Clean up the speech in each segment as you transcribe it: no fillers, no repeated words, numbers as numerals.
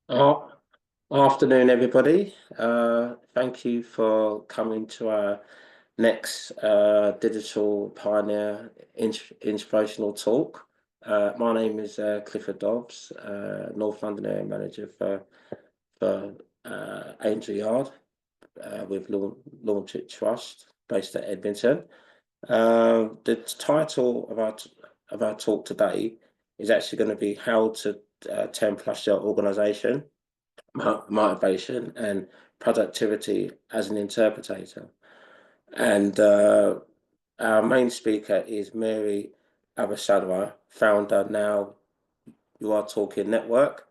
Oh, afternoon, everybody. Thank you for coming to our next Digital Pioneer Inspirational Talk. My name is Clifford Dobbs, North London Area Manager for Angel Yard with Launch It Trust, based at Edmonton. The title of our talk today is actually going to be how to 10 plus your organization motivation and productivity as an interpreter. And our main speaker is Mary Agbesanwa, founder now You Are Talking Network.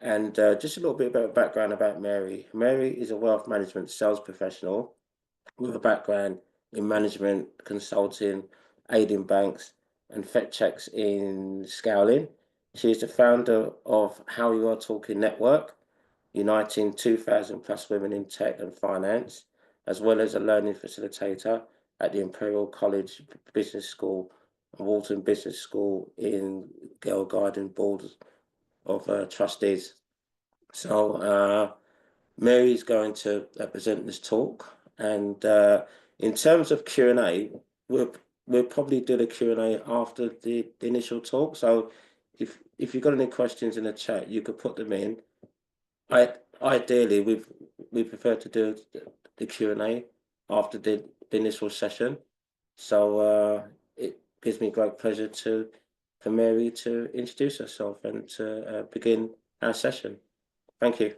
And just a little bit about background about Mary. Mary is a wealth management sales professional with a background in management, consulting, aiding banks, and vet checks in scaling. She is the founder of How You Are Talking Network, uniting 2,000 plus women in tech and finance, as well as a learning facilitator at the Imperial College Business School and Walton Business School in Girl Garden Board of Trustees. So Mary's going to present this talk, and in terms of Q&A, we'll probably do the Q&A after the initial talk. So if you've got any questions in the chat, you could put them in. Ideally, we prefer to do the Q&A after the initial session. So it gives me great pleasure for Mary to introduce herself and to begin our session. Thank you.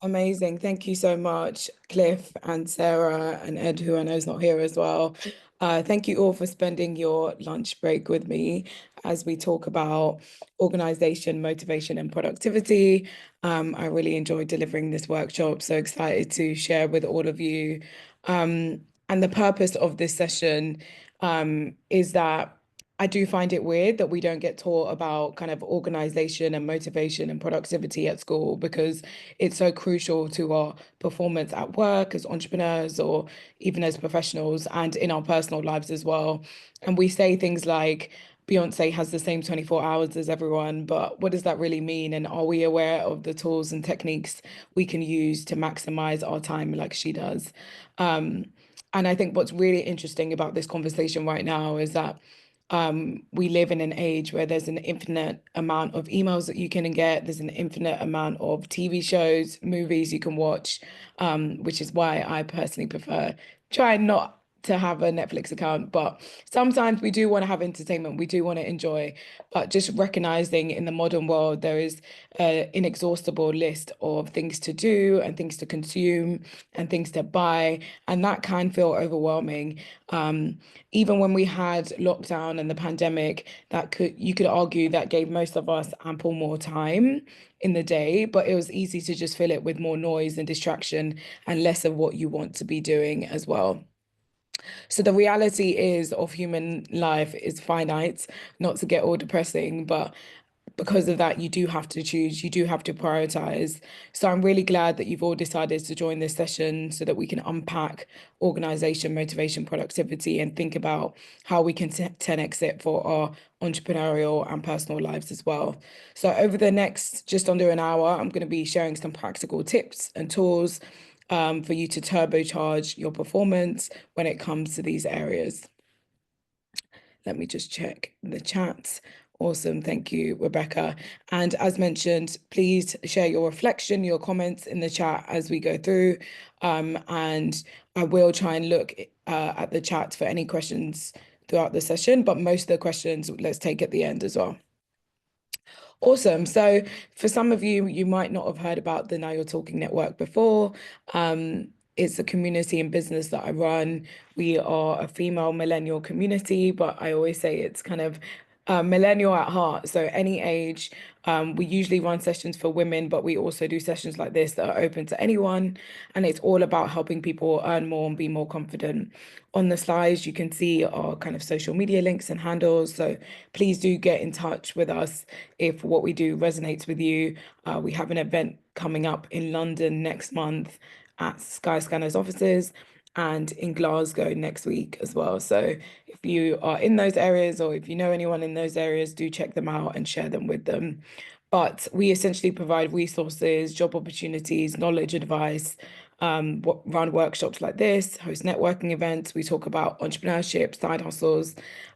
Amazing. Thank you so much, Cliff and Sarah and Ed, who I know is not here as well. Thank you all for spending your lunch break with me as we talk about organization, motivation, and productivity. I really enjoyed delivering this workshop, so excited to share with all of you. And the purpose of this session is that I do find it weird that we don't get taught about kind of organization and motivation and productivity at school because it's so crucial to our performance at work as entrepreneurs or even as professionals and in our personal lives as well. And we say things like, Beyonce has the same 24 hours as everyone, but what does that really mean? And are we aware of the tools and techniques we can use to maximize our time like she does? And I think what's really interesting about this conversation right now is that we live in an age where there's an infinite amount of emails that you can get. There's an infinite amount of TV shows, movies you can watch, which is why I personally prefer trying not to have a Netflix account. But sometimes we do want to have entertainment. We do want to enjoy. But just recognizing in the modern world, there is an inexhaustible list of things to do and things to consume and things to buy. And that can feel overwhelming. Even when we had lockdown and the pandemic, you could argue that gave most of us ample more time in the day, but it was easy to just fill it with more noise and distraction and less of what you want to be doing as well. So the reality is of human life is finite, not to get all depressing, but because of that, you do have to choose, you do have to prioritize. So I'm really glad that you've all decided to join this session so that we can unpack organization, motivation, productivity, and think about how we can 10x it for our entrepreneurial and personal lives as well. So over the next just under an hour, I'm going to be sharing some practical tips and tools for you to turbocharge your performance when it comes to these areas. Let me just check the chat. Awesome. Thank you, Rebecca. And as mentioned, please share your reflection, your comments in the chat as we go through. And I will try and look at the chat for any questions throughout the session, but most of the questions let's take at the end as well. Awesome. So for some of you, you might not have heard about the Now You're Talking Network before. It's a community and business that I run. We are a female millennial community, but I always say it's kind of millennial at heart. So any age, we usually run sessions for women, but we also do sessions like this that are open to anyone. And it's all about helping people earn more and be more confident. On the slides, you can see our kind of social media links and handles. So please do get in touch with us if what we do resonates with you. We have an event coming up in London next month at Skyscanner's offices and in Glasgow next week as well. So if you are in those areas or if you know anyone in those areas, do check them out and share them with them. But we essentially provide resources, job opportunities, knowledge, advice, run workshops like this, host networking events. We talk about entrepreneurship, side hustles.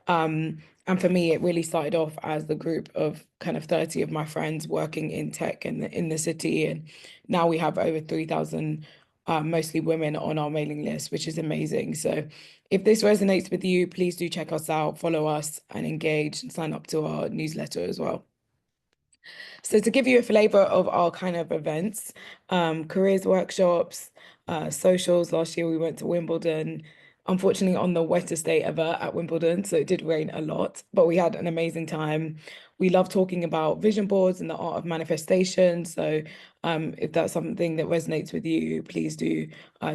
And for me, it really started off as the group of kind of 30 of my friends working in tech in the city. And now we have over 3,000, mostly women on our mailing list, which is amazing. So if this resonates with you, please do check us out, follow us and engage and sign up to our newsletter as well. So to give you a flavor of our kind of events, careers workshops, socials, last year we went to Wimbledon, unfortunately on the wettest day ever at Wimbledon, so it did rain a lot, but we had an amazing time. We love talking about vision boards and the art of manifestation. So if that's something that resonates with you, please do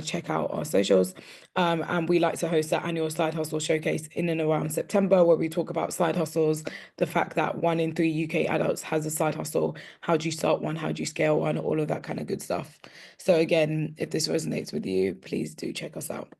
check out our socials. And we like to host our annual side hustle showcase in and around September, where we talk about side hustles, the fact that 1 in 3 UK adults has a side hustle. How do you start one? How do you scale one? All of that kind of good stuff. So again, if this resonates with you, please do check us out.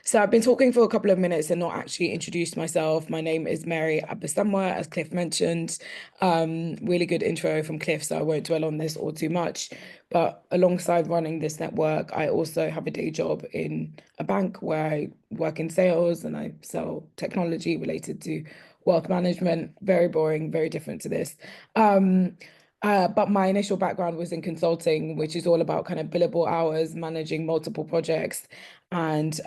So I've been talking for a couple of minutes and not actually introduced myself. My name is Mary Agbesanwa, as Cliff mentioned. Really good intro from Cliff, so I won't dwell on this all too much. But alongside running this network, I also have a day job in a bank where I work in sales and I sell technology related to wealth management. Very boring, very different to this. But my initial background was in consulting, which is all about kind of billable hours, managing multiple projects, and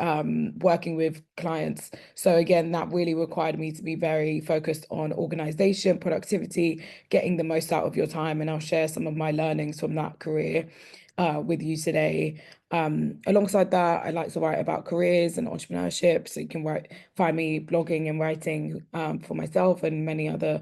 working with clients. So again, that really required me to be very focused on organization, productivity, getting the most out of your time. And I'll share some of my learnings from that career with you today. Alongside that, I like to write about careers and entrepreneurship. So you can find me blogging and writing for myself and many other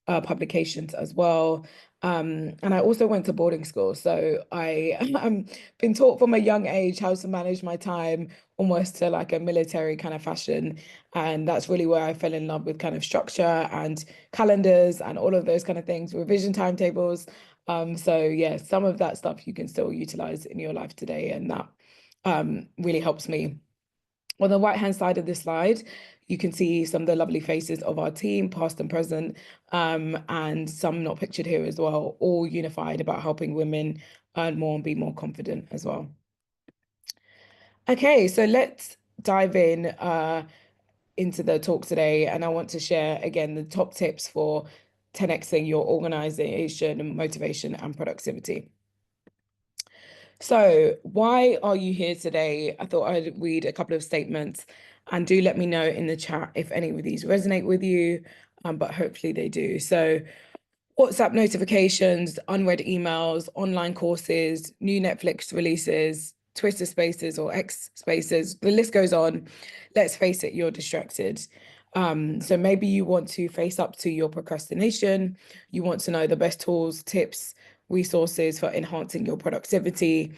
publications as well. And I also went to boarding school. So I been taught from a young age how to manage my time almost to like a military kind of fashion. And that's really where I fell in love with kind of structure and calendars and all of those kind of things, revision timetables. So yeah, some of that stuff you can still utilize in your life today. And that really helps me. On the right-hand side of this slide, you can see some of the lovely faces of our team, past and present, and some not pictured here as well, all unified about helping women earn more and be more confident as well. Okay, so let's dive in into the talk today. And I want to share, again, the top tips for 10xing your organization and motivation and productivity. So why are you here today? I thought I'd read a couple of statements and do let me know in the chat if any of these resonate with you, but hopefully they do. So WhatsApp notifications, unread emails, online courses, new Netflix releases, Twitter Spaces or X Spaces, the list goes on. Let's face it, you're distracted. So maybe you want to face up to your procrastination. You want to know the best tools, tips, resources for enhancing your productivity,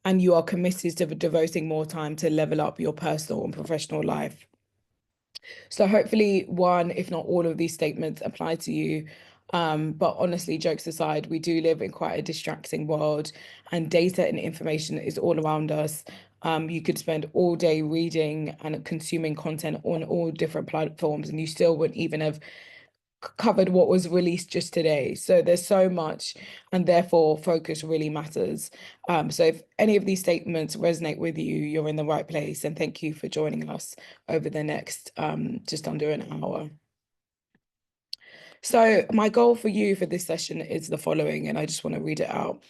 and you are committed to devoting more time to level up your personal and professional life. So hopefully one, if not all of these statements apply to you. But honestly, jokes aside, we do live in quite a distracting world and data and information is all around us. You could spend all day reading and consuming content on all different platforms and you still wouldn't even have covered what was released just today. So there's so much and therefore focus really matters. So if any of these statements resonate with you, you're in the right place. And thank you for joining us over the next just under an hour. So my goal for you for this session is the following, and I just want to read it out.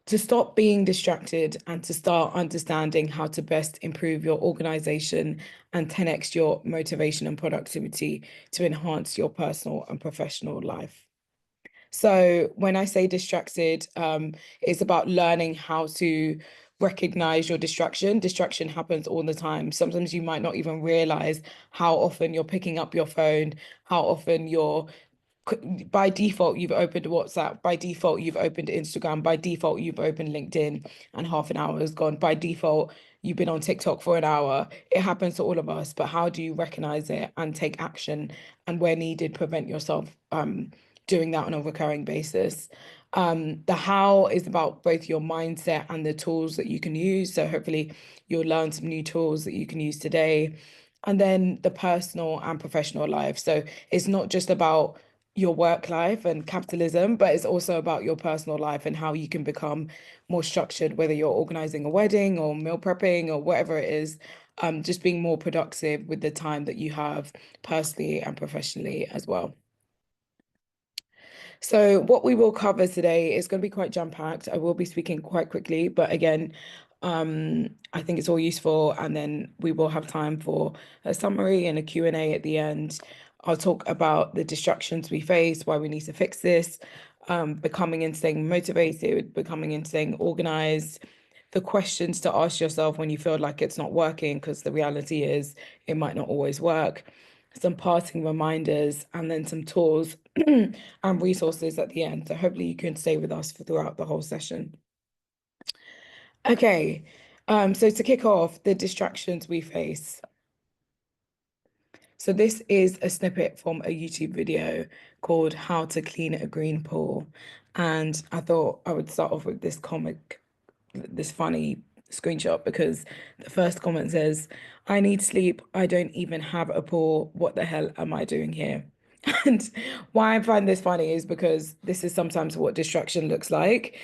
To stop being distracted and to start understanding how to best improve your organization and 10x your motivation and productivity to enhance your personal and professional life. So when I say distracted, it's about learning how to recognize your distraction. Distraction happens all the time. Sometimes you might not even realize how often you're picking up your phone, how often you're by default, you've opened WhatsApp. By default, you've opened Instagram. By default, you've opened LinkedIn and half an hour has gone. By default, you've been on TikTok for an hour. It happens to all of us, but how do you recognize it and take action and where needed, prevent yourself doing that on a recurring basis? The how is about both your mindset and the tools that you can use. So hopefully you'll learn some new tools that you can use today. And then the personal and professional life. So it's not just about your work life and capitalism, but it's also about your personal life and how you can become more structured, whether you're organizing a wedding or meal prepping or whatever it is, just being more productive with the time that you have personally and professionally as well. So what we will cover today is going to be quite jam-packed. I will be speaking quite quickly, but again, I think it's all useful, and then we will have time for a summary and a Q&A at the end. I'll talk about the distractions we face, why we need to fix this, becoming and staying motivated, becoming and staying organized, the questions to ask yourself when you feel like it's not working, because the reality is it might not always work, some parting reminders, and then some tools and resources at the end. So hopefully you can stay with us throughout the whole session. Okay, so to kick off, the distractions we face. So this is a snippet from a YouTube video called How to Clean a Green Pool. And I thought I would start off with this this funny screenshot, because the first comment says, "I need sleep. I don't even have a pool. What the hell am I doing here?" And why I find this funny is because this is sometimes what distraction looks like.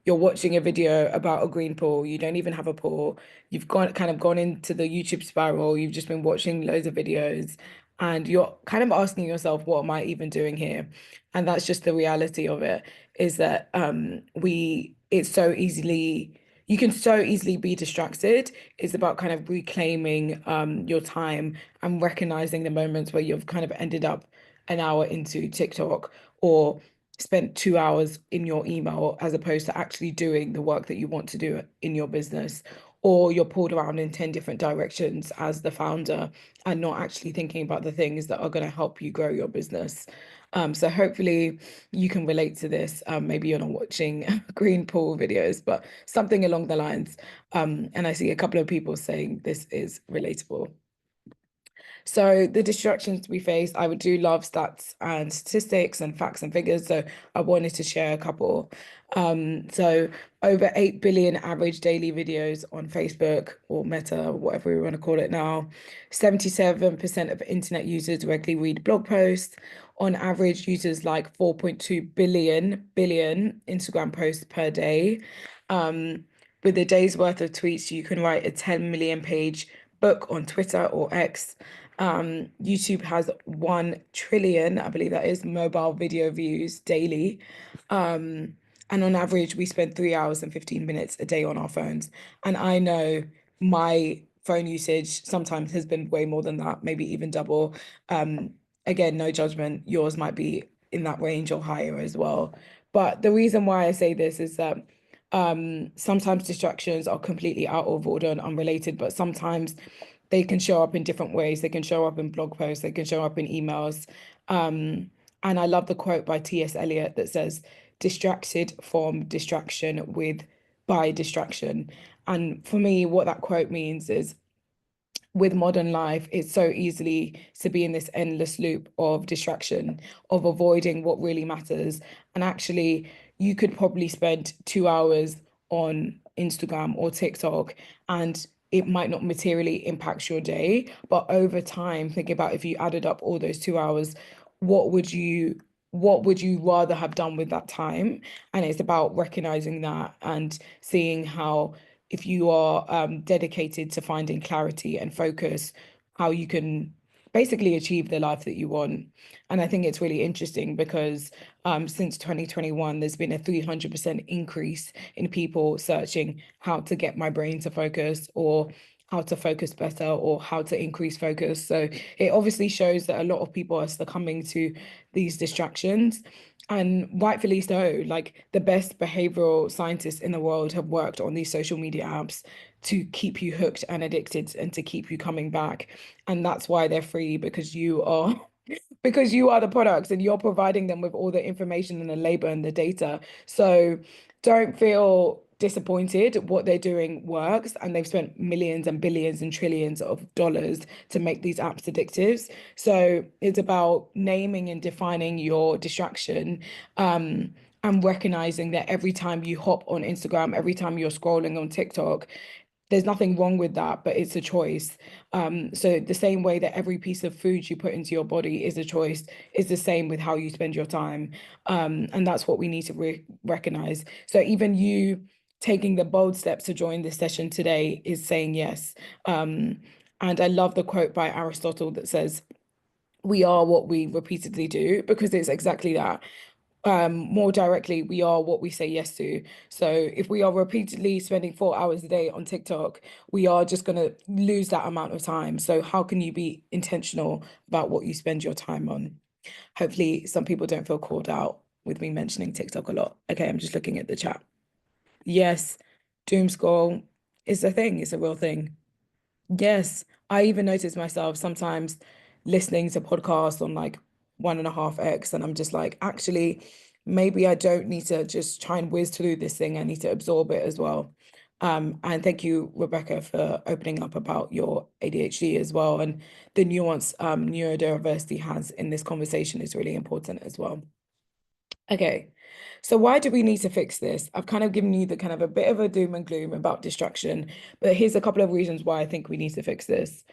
You're watching a video about a green pool, you don't even have a pool, you've gone into the YouTube spiral, you've just been watching loads of videos, and you're kind of asking yourself, what am I even doing here? And that's just the reality of it, is that it's so easily, you can so easily be distracted. It's about kind of reclaiming your time and recognizing the moments where you've kind of ended up an hour into TikTok, or spent 2 hours in your email as opposed to actually doing the work that you want to do in your business, or you're pulled around in 10 different directions as the founder and not actually thinking about the things that are going to help you grow your business. So hopefully you can relate to this. Maybe you're not watching green pool videos, but something along the lines. And I see a couple of people saying this is relatable. So the distractions we face, I would do love stats and statistics and facts and figures. So I wanted to share a couple. So over 8 billion average daily videos on Facebook or Meta, whatever we want to call it now. 77% of internet users regularly read blog posts. On average, users like 4.2 billion Instagram posts per day. With a day's worth of tweets, you can write a 10 million page book on Twitter or X. YouTube has 1 trillion, I believe that is, mobile video views daily. And on average, we spend 3 hours and 15 minutes a day on our phones. And I know my phone usage sometimes has been way more than that, maybe even double. Again, no judgment. Yours might be in that range or higher as well. But the reason why I say this is that sometimes distractions are completely out of order and unrelated, but sometimes they can show up in different ways. They can show up in blog posts, they can show up in emails. And I love the quote by T.S. Eliot that says, distracted from distraction with by distraction. And for me, what that quote means is, with modern life, it's so easily to be in this endless loop of distraction, of avoiding what really matters. And actually, you could probably spend 2 hours on Instagram or TikTok, and it might not materially impact your day. But over time, think about, if you added up all those 2 hours, what would you rather have done with that time? And it's about recognizing that and seeing how, if you are dedicated to finding clarity and focus, how you can basically achieve the life that you want. And I think it's really interesting because since 2021, there's been a 300% increase in people searching how to get my brain to focus, or how to focus better, or how to increase focus. So it obviously shows that a lot of people are succumbing to these distractions. And rightfully so. Like, the best behavioral scientists in the world have worked on these social media apps to keep you hooked and addicted and to keep you coming back. And that's why they're free, because you are because you are the products and you're providing them with all the information and the labor and the data. So don't feel disappointed. What they're doing works, and they've spent millions and billions and trillions of dollars to make these apps addictive. So it's about naming and defining your distraction, and recognizing that every time you hop on Instagram, every time you're scrolling on TikTok, there's nothing wrong with that, but it's a choice. So the same way that every piece of food you put into your body is a choice, is the same with how you spend your time. And that's what we need to recognize. So even you taking the bold steps to join this session today is saying yes. And I love the quote by Aristotle that says, we are what we repeatedly do, because it's exactly that. More directly, we are what we say yes to. So if we are repeatedly spending 4 hours a day on TikTok, we are just going to lose that amount of time. So how can you be intentional about what you spend your time on? Hopefully some people don't feel called out with me mentioning TikTok a lot. Okay, I'm just looking at the chat. Yes, doom scroll is a thing, it's a real thing. Yes, I even notice myself sometimes listening to podcasts on like 1.5x, and I'm just like, actually, maybe I don't need to just try and whiz through this thing. I need to absorb it as well. And thank you, Rebecca, for opening up about your ADHD as well. And the nuance neurodiversity has in this conversation is really important as well. Okay, so why do we need to fix this? I've kind of given you the kind of a bit of a doom and gloom about distraction, but here's a couple of reasons why I think we need to fix this.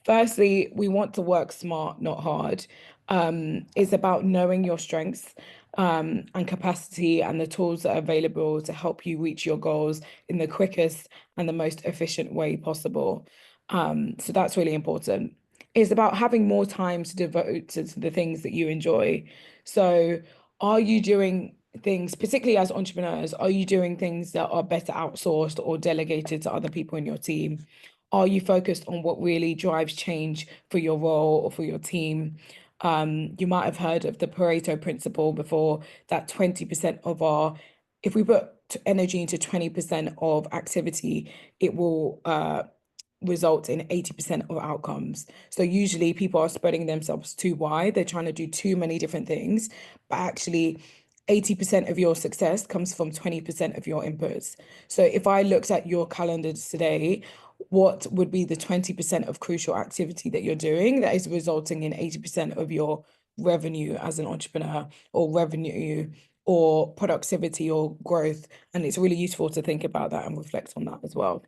Firstly, we want to work smart, not hard. It's about knowing your strengths and capacity and the tools that are available to help you reach your goals in the quickest and the most efficient way possible. So that's really important. It's about having more time to devote to the things that you enjoy. So are you doing things, particularly as entrepreneurs, are you doing things that are better outsourced or delegated to other people in your team? Are you focused on what really drives change for your role or for your team? You might have heard of the Pareto principle before, that 20% of our, if we put energy into 20% of activity, it will result in 80% of outcomes. So usually people are spreading themselves too wide. They're trying to do too many different things, but actually 80% of your success comes from 20% of your inputs. So if I looked at your calendar today, what would be the 20% of crucial activity that you're doing that is resulting in 80% of your revenue as an entrepreneur, or revenue or productivity or growth? And it's really useful to think about that and reflect on that as well.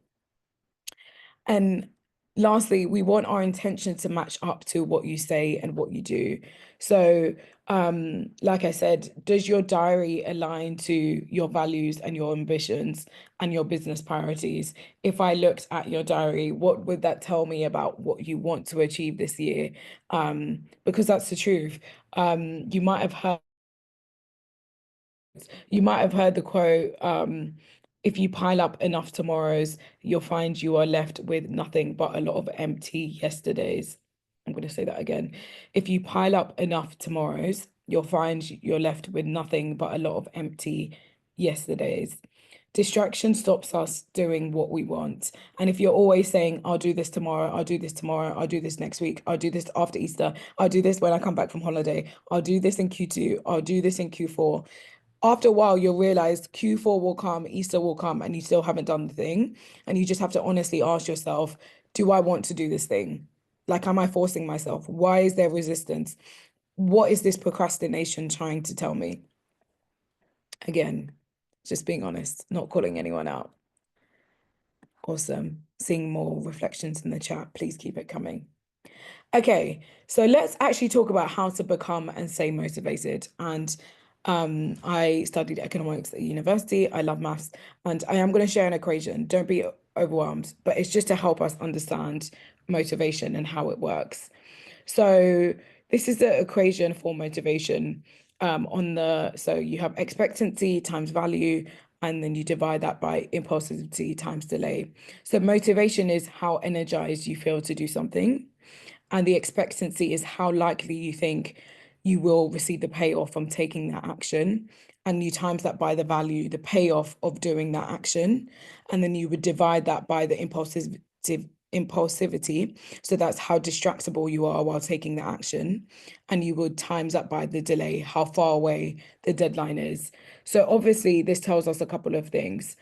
And lastly, we want our intention to match up to what you say and what you do. So, like I said, does your diary align to your values and your ambitions and your business priorities? If I looked at your diary, what would that tell me about what you want to achieve this year? Because that's the truth. You might have heard the quote, if you pile up enough tomorrows, you'll find you are left with nothing but a lot of empty yesterdays. I'm going to say that again. If you pile up enough tomorrows, you'll find you're left with nothing but a lot of empty yesterdays. Distraction stops us doing what we want. And if you're always saying, I'll do this tomorrow, I'll do this tomorrow, I'll do this next week, I'll do this after Easter, I'll do this when I come back from holiday, I'll do this in Q2, I'll do this in Q4, after a while, you'll realize Q4 will come, Easter will come, and you still haven't done the thing. And you just have to honestly ask yourself, do I want to do this thing? Like, am I forcing myself? Why is there resistance? What is this procrastination trying to tell me? Again, just being honest, not calling anyone out. Awesome. Seeing more reflections in the chat. Please keep it coming. Okay, so let's actually talk about how to become and stay motivated. And I studied economics at university. I love maths, and I am going to share an equation. Don't be overwhelmed, but it's just to help us understand motivation and how it works. So this is the equation for motivation. So you have expectancy times value, and then you divide that by impulsivity times delay. So motivation is how energized you feel to do something, and the expectancy is how likely you think you will receive the payoff from taking that action. And you times that by the value, the payoff of doing that action. And then you would divide that by the impulsivity. So that's how distractible you are while taking the action. And you would times that by the delay, how far away the deadline is. So obviously, this tells us a couple of things.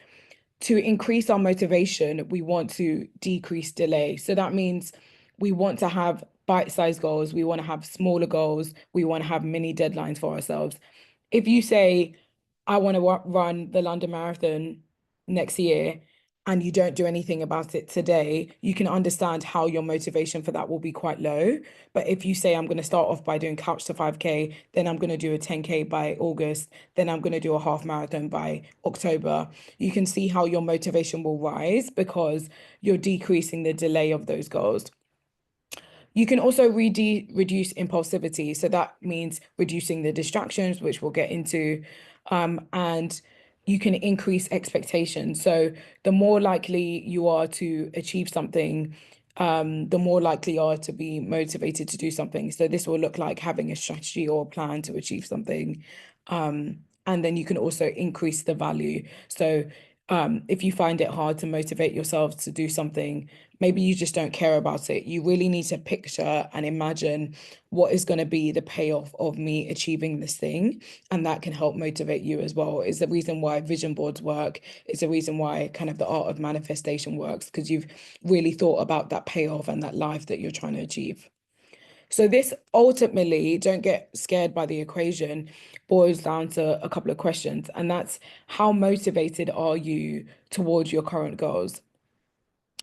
To increase our motivation, we want to decrease delay. So that means we want to have bite-sized goals, we want to have smaller goals, we want to have mini deadlines for ourselves. If you say, I want to run the London Marathon next year, and you don't do anything about it today, you can understand how your motivation for that will be quite low. But if you say, I'm going to start off by doing couch to 5K, then I'm going to do a 10K by August, then I'm going to do a half marathon by October, you can see how your motivation will rise because you're decreasing the delay of those goals. You can also reduce impulsivity. So that means reducing the distractions, which we'll get into. And you can increase expectations. So the more likely you are to achieve something, the more likely you are to be motivated to do something. So this will look like having a strategy or a plan to achieve something. And then you can also increase the value. So if you find it hard to motivate yourself to do something, maybe you just don't care about it. You really need to picture and imagine what is going to be the payoff of me achieving this thing. And that can help motivate you as well. It's the reason why vision boards work. It's the reason why kind of the art of manifestation works, because you've really thought about that payoff and that life that you're trying to achieve. So this ultimately, don't get scared by the equation, boils down to a couple of questions. And that's, how motivated are you towards your current goals?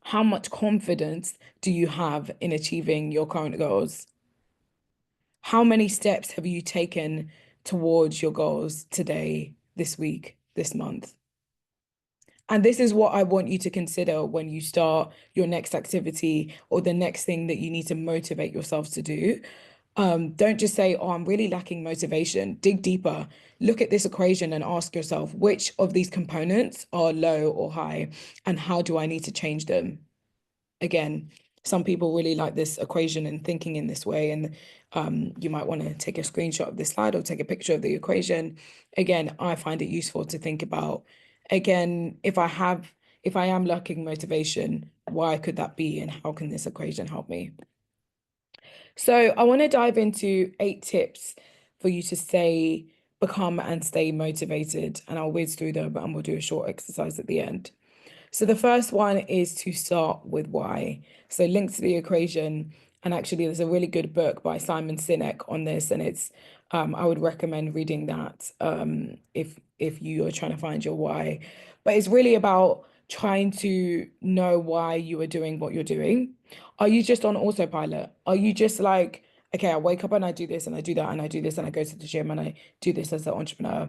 How much confidence do you have in achieving your current goals? How many steps have you taken towards your goals today, this week, this month? And this is what I want you to consider when you start your next activity or the next thing that you need to motivate yourself to do. Don't just say, oh, I'm really lacking motivation. Dig deeper. Look at this equation and ask yourself, which of these components are low or high, and how do I need to change them? Again, some people really like this equation and thinking in this way. And you might want to take a screenshot of this slide or take a picture of the equation. Again, I find it useful to think about, again, if I am lacking motivation, why could that be? And how can this equation help me? So I want to dive into 8 tips for you to stay, become and stay motivated. And I'll whiz through them and we'll do a short exercise at the end. So the first one is to start with why. So links to the equation. And actually, there's a really good book by Simon Sinek on this, and it's I would recommend reading that if you are trying to find your why. But it's really about trying to know why you are doing what you're doing. Are you just on autopilot? Are you just like, okay, I wake up and I do this and I do that and I do this and I go to the gym and I do this as an entrepreneur?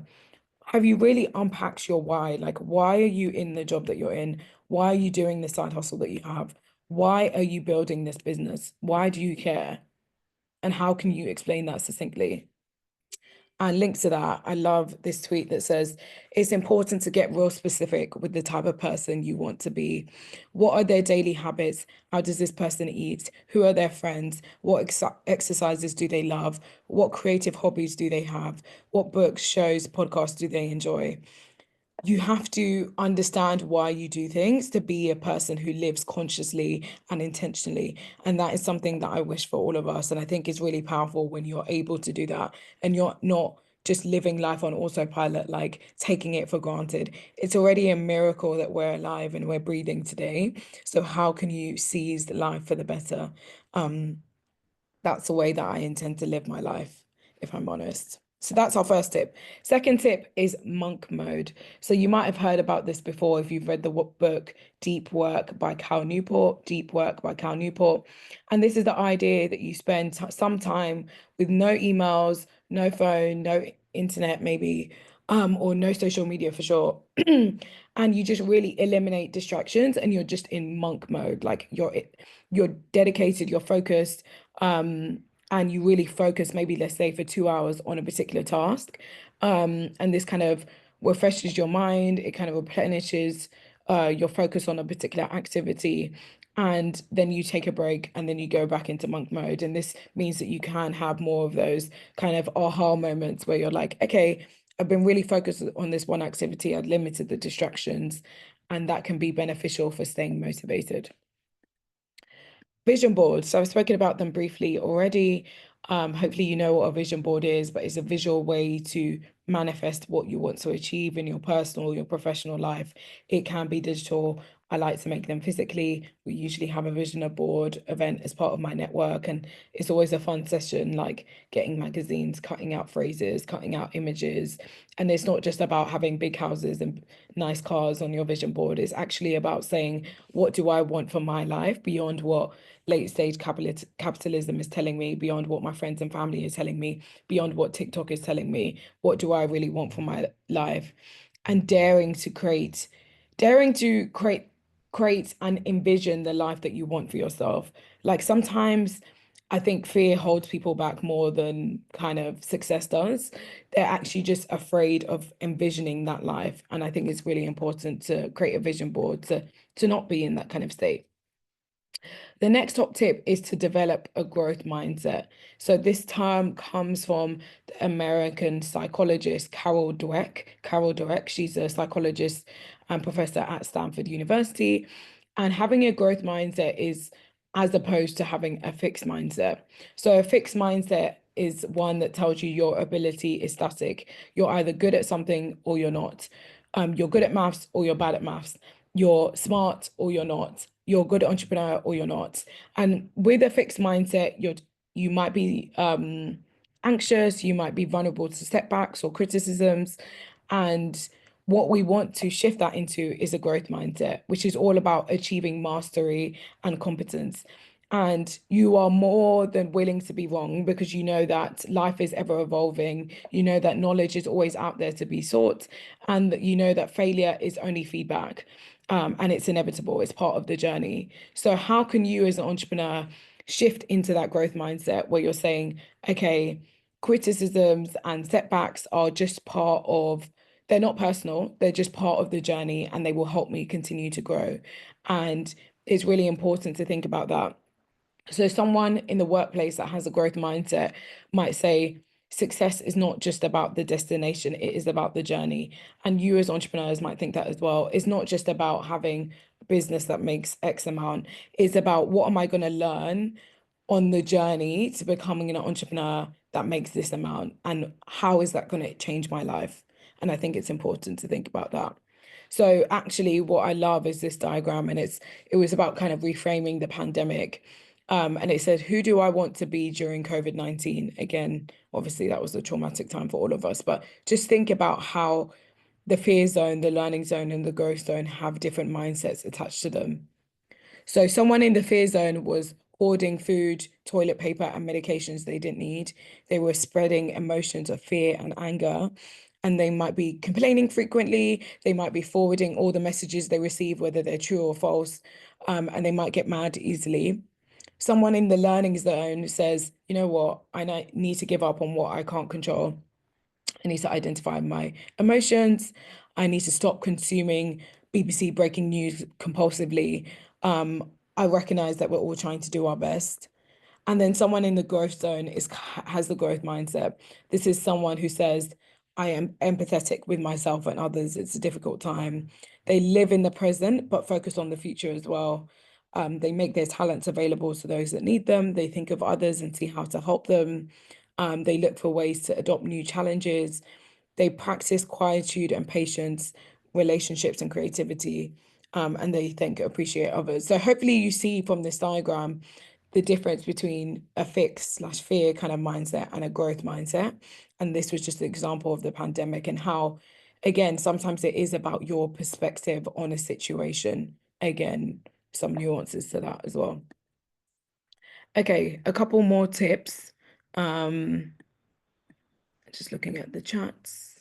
Have you really unpacked your why? Like, why are you in the job that you're in? Why are you doing the side hustle that you have? Why are you building this business? Why do you care? And how can you explain that succinctly? And linked to that, I love this tweet that says, it's important to get real specific with the type of person you want to be. What are their daily habits? How does this person eat? Who are their friends? What exercises do they love? What creative hobbies do they have? What books, shows, podcasts do they enjoy? You have to understand why you do things to be a person who lives consciously and intentionally. And that is something that I wish for all of us. And I think is really powerful when you're able to do that and you're not just living life on autopilot, like taking it for granted. It's already a miracle that we're alive and we're breathing today. So how can you seize life for the better? That's the way that I intend to live my life, if I'm honest. So that's our first tip. Second tip is monk mode. So you might have heard about this before if you've read the book Deep Work by Cal Newport, Deep Work by Cal Newport. And this is the idea that you spend some time with no emails, no phone, no internet, maybe, or no social media for sure. And you just really eliminate distractions and you're just in monk mode. Like you're dedicated, you're focused, and you really focus maybe let's say for 2 hours on a particular task, and this kind of refreshes your mind, it kind of replenishes your focus on a particular activity, and then you take a break and then you go back into monk mode. And this means that you can have more of those kind of aha moments where you're like, okay, I've been really focused on this one activity, I've limited the distractions, and that can be beneficial for staying motivated. Vision boards. So I've spoken about them briefly already. Hopefully you know what a vision board is, but it's a visual way to manifest what you want to achieve in your personal, your professional life. It can be digital, I like to make them physically. We usually have a vision board event as part of my network, and it's always a fun session, like getting magazines, cutting out phrases, cutting out images. And it's not just about having big houses and nice cars on your vision board. It's actually about saying, what do I want for my life beyond what late stage capitalism is telling me, beyond what my friends and family is telling me, beyond what TikTok is telling me? What do I really want for my life? And daring to create and envision the life that you want for yourself. Like sometimes I think fear holds people back more than kind of success does. They're actually just afraid of envisioning that life. And I think it's really important to create a vision board to not be in that kind of state. The next top tip is to develop a growth mindset. So this term comes from the American psychologist Carol Dweck. Carol Dweck, she's a psychologist and professor at Stanford University. And having a growth mindset is as opposed to having a fixed mindset. So a fixed mindset is one that tells you your ability is static. You're either good at something or you're not. You're good at maths or you're bad at maths. You're smart or you're not. You're a good entrepreneur or you're not. And with a fixed mindset, you might be anxious, you might be vulnerable to setbacks or criticisms. And what we want to shift that into is a growth mindset, which is all about achieving mastery and competence. And you are more than willing to be wrong because you know that life is ever evolving. You know that knowledge is always out there to be sought, and that you know that failure is only feedback. And it's inevitable, it's part of the journey. So, how can you, as an entrepreneur, shift into that growth mindset where you're saying, okay, criticisms and setbacks are just part of, they're not personal, they're just part of the journey and they will help me continue to grow. And it's really important to think about that. So someone in the workplace that has a growth mindset might say, success is not just about the destination, it is about the journey. And you as entrepreneurs might think that as well. It's not just about having a business that makes X amount. It's about what am I going to learn on the journey to becoming an entrepreneur that makes this amount, and how is that going to change my life? And I think it's important to think about that. So actually what I love is this diagram, and it was about kind of reframing the pandemic. And it said, who do I want to be during COVID-19? Again, obviously that was a traumatic time for all of us, but just think about how the fear zone, the learning zone, and the growth zone have different mindsets attached to them. So someone in the fear zone was hoarding food, toilet paper, and medications they didn't need. They were spreading emotions of fear and anger, and they might be complaining frequently. They might be forwarding all the messages they receive, whether they're true or false, and they might get mad easily. Someone in the learning zone says, you know what, need to give up on what I can't control. I need to identify my emotions. I need to stop consuming BBC breaking news compulsively. I recognize that we're all trying to do our best. And then someone in the growth zone has the growth mindset. This is someone who says, I am empathetic with myself and others. It's a difficult time. They live in the present, but focus on the future as well. They make their talents available to those that need them. They think of others and see how to help them. They look for ways to adopt new challenges. They practice quietude and patience, relationships and creativity, and they think appreciate others. So hopefully you see from this diagram the difference between a fixed slash fear kind of mindset and a growth mindset. And this was just an example of the pandemic and how, again, sometimes it is about your perspective on a situation. Again, some nuances to that as well. Okay, a couple more tips. Just looking at the chats.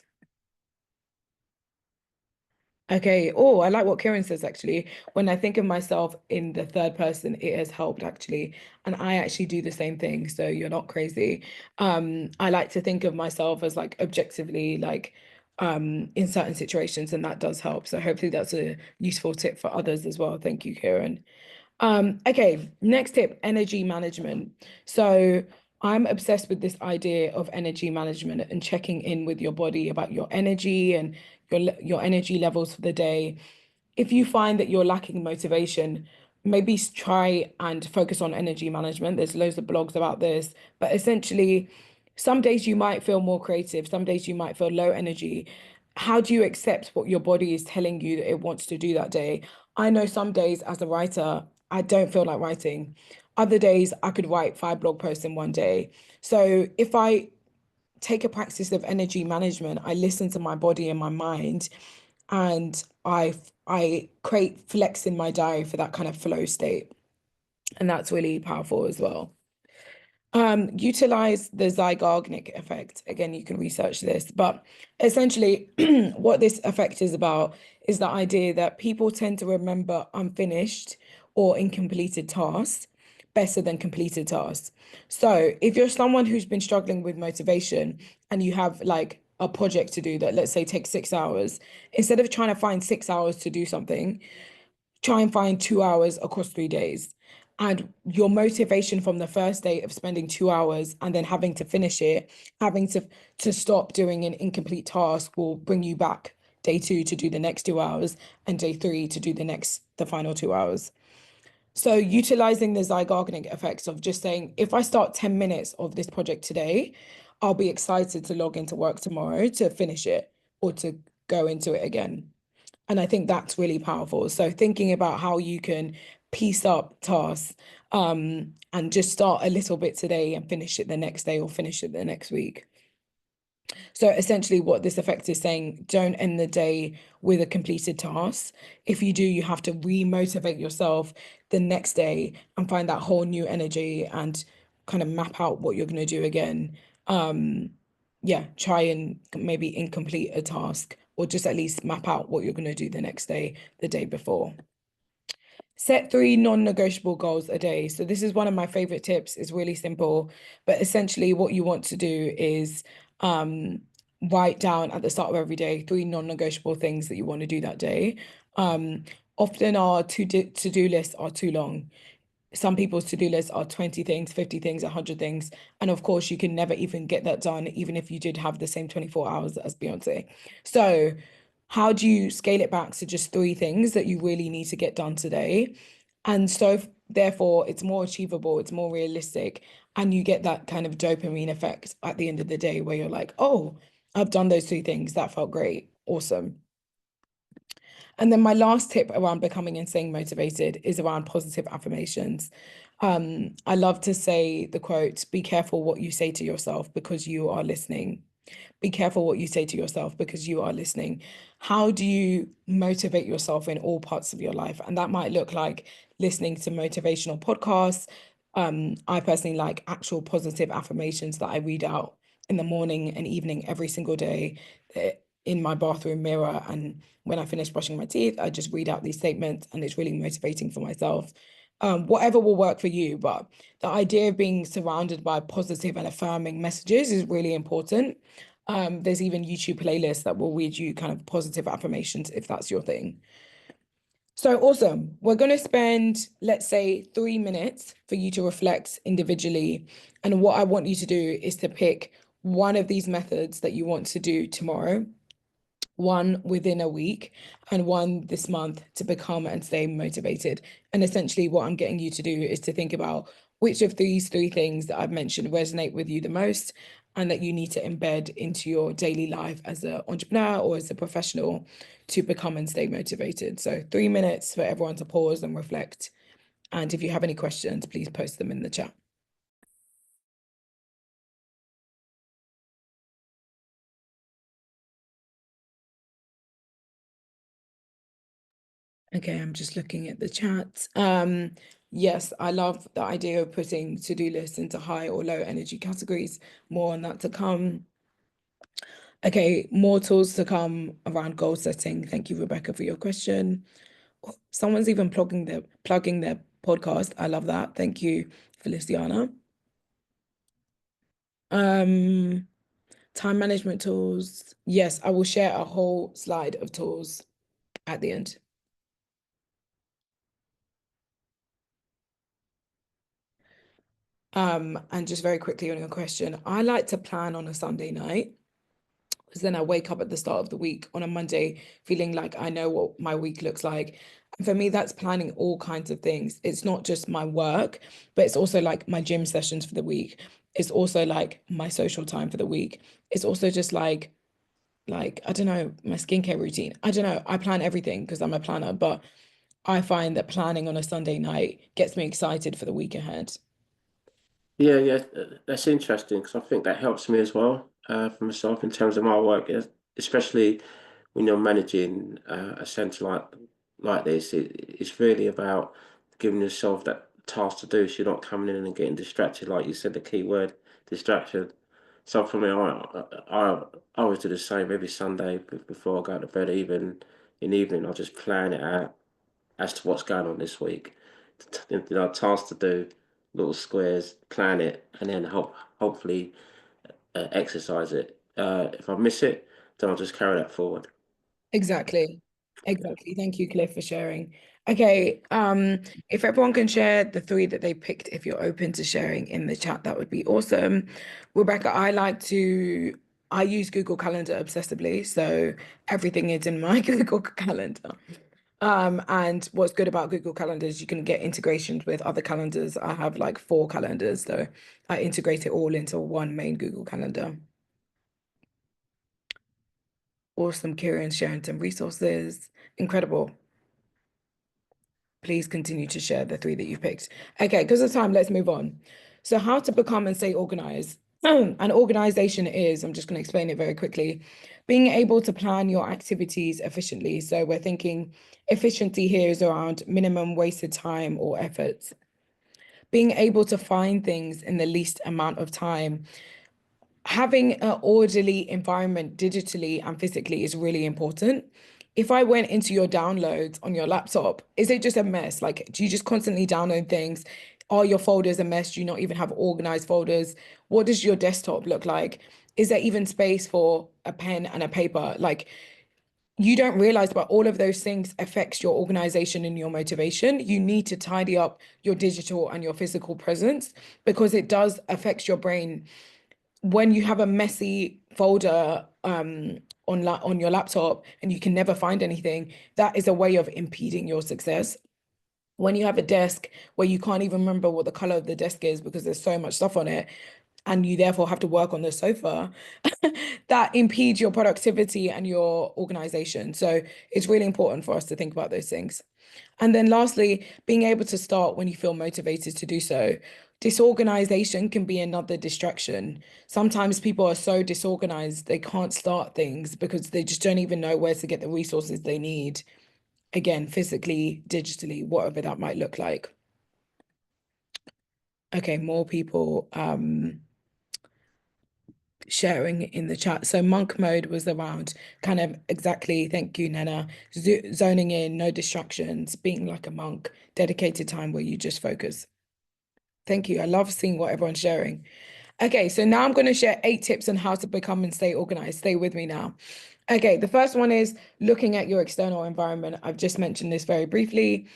Okay. Oh, I like what Kieran says actually. When I think of myself in the third person, it has helped actually. And I actually do the same thing. So you're not crazy. I like to think of myself as like objectively like in certain situations, and that does help. So hopefully that's a useful tip for others as well. Thank you, Kieran. Okay, next tip, energy management. So I'm obsessed with this idea of energy management and checking in with your body about your energy and your energy levels for the day. If you find that you're lacking motivation, maybe try and focus on energy management. There's loads of blogs about this, but essentially, some days you might feel more creative, some days you might feel low energy. How do you accept what your body is telling you that it wants to do that day? I know some days as a writer, I don't feel like writing. Other days, I could write 5 blog posts in one day. So if I take a practice of energy management, I listen to my body and my mind, and I create flex in my diary for that kind of flow state. And that's really powerful as well. Utilize the Zygarnik effect. Again, you can research this, but essentially, what this effect is about is the idea that people tend to remember unfinished or incompleted tasks better than completed tasks. So, if you're someone who's been struggling with motivation and you have like a project to do that, let's say, takes 6 hours, instead of trying to find 6 hours to do something, try and find 2 hours across 3 days. And your motivation from the first day of spending 2 hours and then having to finish it, having to stop doing an incomplete task will bring you back day two to do the next 2 hours and day three to do the final 2 hours. So utilizing the Zygarnik effects of just saying, if I start 10 minutes of this project today, I'll be excited to log into work tomorrow to finish it or to go into it again. And I think that's really powerful. So thinking about how you can piece up tasks and just start a little bit today and finish it the next day or finish it the next week. So essentially what this effect is saying, don't end the day with a completed task. If you do, you have to re-motivate yourself the next day and find that whole new energy and kind of map out what you're going to do again. Yeah, try and maybe incomplete a task or just at least map out what you're going to do the next day, the day before. Set 3 non-negotiable goals a day. So this is one of my favorite tips. It's really simple, but essentially what you want to do is write down at the start of every day 3 non-negotiable things that you want to do that day. Often our to-do lists are too long. Some people's to-do lists are 20 things, 50 things, 100 things. And of course, you can never even get that done, even if you did have the same 24 hours as Beyonce. So how do you scale it back to just 3 things that you really need to get done today? And so therefore, it's more achievable, it's more realistic, and you get that kind of dopamine effect at the end of the day where you're like, oh, I've done those 3 things. That felt great. Awesome. And then my last tip around becoming and staying motivated is around positive affirmations. I love to say the quote, be careful what you say to yourself because you are listening. Be careful what you say to yourself because you are listening. How do you motivate yourself in all parts of your life? And that might look like listening to motivational podcasts. I personally like actual positive affirmations that I read out in the morning and evening every single day in my bathroom mirror. And when I finish brushing my teeth, I just read out these statements and it's really motivating for myself. Whatever will work for you, but the idea of being surrounded by positive and affirming messages is really important. There's even YouTube playlists that will read you kind of positive affirmations if that's your thing. So awesome. We're going to spend, let's say, 3 minutes for you to reflect individually. And what I want you to do is to pick one of these methods that you want to do tomorrow, one within a week, and one this month to become and stay motivated. And essentially, what I'm getting you to do is to think about which of these 3 things that I've mentioned resonate with you the most and that you need to embed into your daily life as an entrepreneur or as a professional to become and stay motivated. So 3 minutes for everyone to pause and reflect. And if you have any questions, please post them in the chat. Okay, I'm just looking at the chat. Yes, I love the idea of putting to-do lists into high or low energy categories. More on that to come. Okay, more tools to come around goal setting. Thank you, Rebecca, for your question. Oh, someone's even plugging their podcast. I love that. Thank you, Feliciana. Um, time management tools. Yes, I will share a whole slide of tools at the end. And just very quickly on your question, I like to plan on a Sunday night because then I wake up at the start of the week on a Monday feeling like I know what my week looks like. And for me, that's planning all kinds of things. It's not just my work, but it's also like my gym sessions for the week. It's also like my social time for the week. It's also just like I don't know, my skincare routine. I don't know. I plan everything because I'm a planner, but I find that planning on a Sunday night gets me excited for the week ahead. Yeah, yeah, that's interesting because I think that helps me as well for myself in terms of my work, especially when you're managing a centre like this. It's really about giving yourself that task to do, so you're not coming in and getting distracted. Like you said, the key word, distraction. So for me, I always do the same every Sunday before I go to bed. Even in the evening, I just plan it out as to what's going on this week. Tasks to do, little squares, plan it, and then hopefully exercise it. If I miss it, then I'll just carry that forward. Exactly. Exactly. Thank you, Cliff, for sharing. Okay, if everyone can share the three that they picked, if you're open to sharing in the chat, that would be awesome. Rebecca, I use Google Calendar obsessively, so everything is in my Google Calendar. And what's good about Google Calendar is you can get integrations with other calendars. I have like 4 calendars, so I integrate it all into one main Google Calendar. Awesome, Kieran sharing some resources. Incredible. Please continue to share the three that you picked. Okay, because of time, let's move on. So, how to become and stay organized. An organization is, I'm just going to explain it very quickly, being able to plan your activities efficiently. So, we're thinking efficiency here is around minimum wasted time or efforts. Being able to find things in the least amount of time. Having an orderly environment digitally and physically is really important. If I went into your downloads on your laptop, is it just a mess? Like, do you just constantly download things? Are your folders a mess? Do you not even have organized folders? What does your desktop look like? Is there even space for a pen and a paper? Like, you don't realize, but all of those things affects your organization and your motivation. You need to tidy up your digital and your physical presence because it does affect your brain when you have a messy folder on your laptop and you can never find anything, that is a way of impeding your success. When you have a desk where you can't even remember what the color of the desk is because there's so much stuff on it, and you therefore have to work on the sofa, that impedes your productivity and your organization. So it's really important for us to think about those things. And then lastly, being able to start when you feel motivated to do so. Disorganization can be another distraction. Sometimes people are so disorganized, they can't start things because they just don't even know where to get the resources they need. Again, physically, digitally, whatever that might look like. Okay, more people sharing in the chat. So monk mode was around kind of exactly, thank you, Nana, zoning in, no distractions, being like a monk, dedicated time where you just focus. Thank you. I love seeing what everyone's sharing. Okay, so now I'm going to share 8 tips on how to become and stay organized. Stay with me now. Okay, the first one is looking at your external environment. I've just mentioned this very briefly.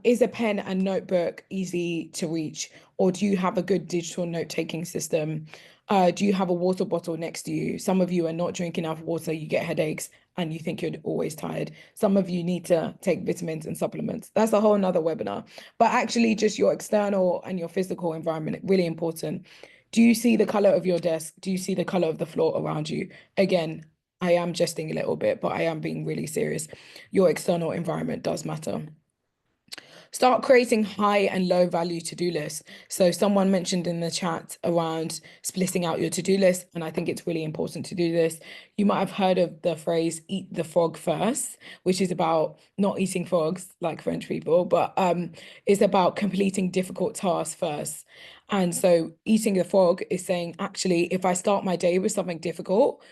Is a pen and notebook easy to reach, or do you have a good digital note-taking system? Do you have a water bottle next to you? Some of you are not drinking enough water, you get headaches, and you think you're always tired. Some of you need to take vitamins and supplements. That's a whole nother webinar. But actually, just your external and your physical environment, really important. Do you see the color of your desk? Do you see the color of the floor around you? Again, I am jesting a little bit, but I am being really serious. Your external environment does matter. Start creating high and low value to-do lists. So someone mentioned in the chat around splitting out your to-do list, and I think it's really important to do this. You might have heard of the phrase eat the frog first, which is about not eating frogs like French people, but it's about completing difficult tasks first. And so eating the frog is saying, actually, if I start my day with something difficult,